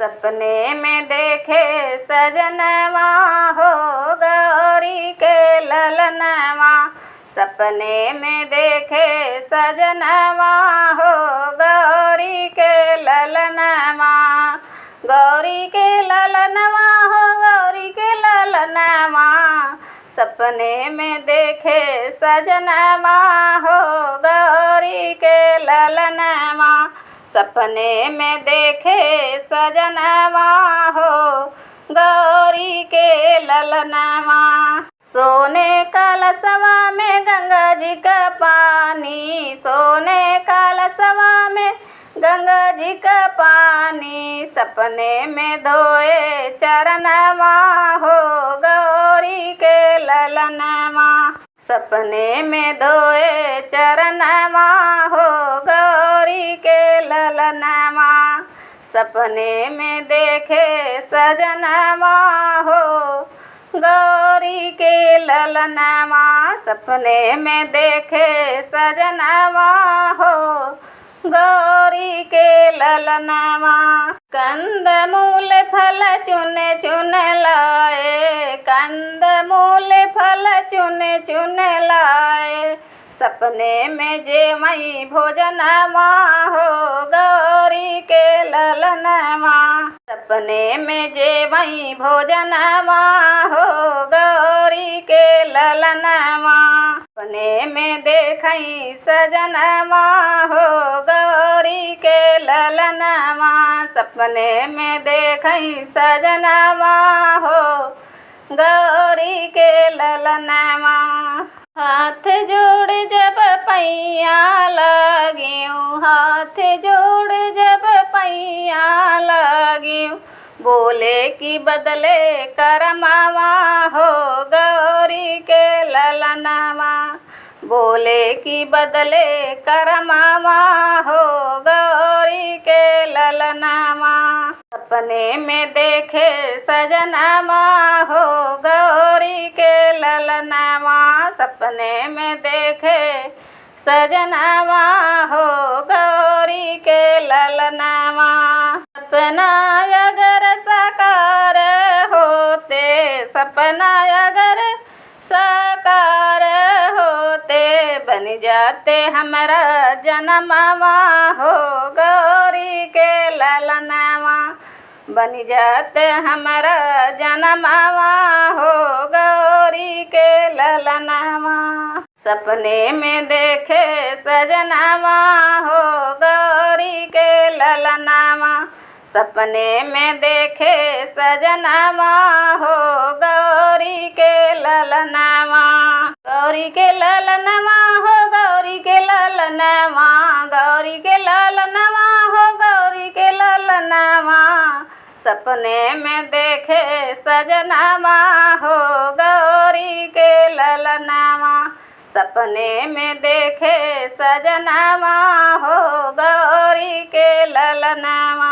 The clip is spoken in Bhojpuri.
सपने में देखे सजनवा हो गौरी के ललनवा। सपने में देखे सजनवा हो गौरी के ललनवा। गौरी के ललनवा हो गौरी के ललनवा। सपने में देखे सजनवा हो गौरी के ललनवा। सपने में देखे सजनवा हो गौरी के ललनवा। सोने कलशवा में गंगा जी का पानी। सोने कलशवा में गंगा जी का पानी। सपने में धोए चरणवा हो गौरी के ललनवा। सपने में धोए चरणवा हो गौरी के ललनवा। सपने में देखे सजनवा हो गौरी के ललनवा। सपने में देखे सजनवा हो गौरी के ललनवा। कंदमूल फल चुन चुन लाए। कंदमूल फल चुन चुन लाए। सपने में जेवई भोजनवा हो गौरी के ललनवा। सपने में जेवई भोजनवा हो गौरी के ललनवा। सपने में देखई सजनवा हो गौरी के ललनवा। सपने में देखई सजनवा हो गौरी के ललनवा। हाथ जोड़ जब पैया लागियूँ। हाथ जोड़ जब पैया लागियूँ। बोले कि बदले करमावा हो गौरी के ललनवा। बोले कि बदले करमावा हो गौरी के ललनवा। सपने में देखे सजनवा हो गौरी के ललनवा। सपने में देखे सजनवा हो गौरी के ललनवा। सपना अगर साकार होते। सपना अगर साकार होते। बन जाते हमारा जन्मवा हो गौरी के ललनवा। बन जाते हमारा जन्मवा हो गौरी के ललनवा। सपने में देखे सजनवा हो गौरी के ललनवा। सपने में देखे सजनवा हो गौरी के ललनवा। गौरी के ललनवा हो गौरी के ललनवा। गौरी के ललनवा हो गौरी के ललनवा। सपने में देखे सजनवा हो गौरी के ललनवा। सपने में देखे सजनवा हो गौरी के ललनवा।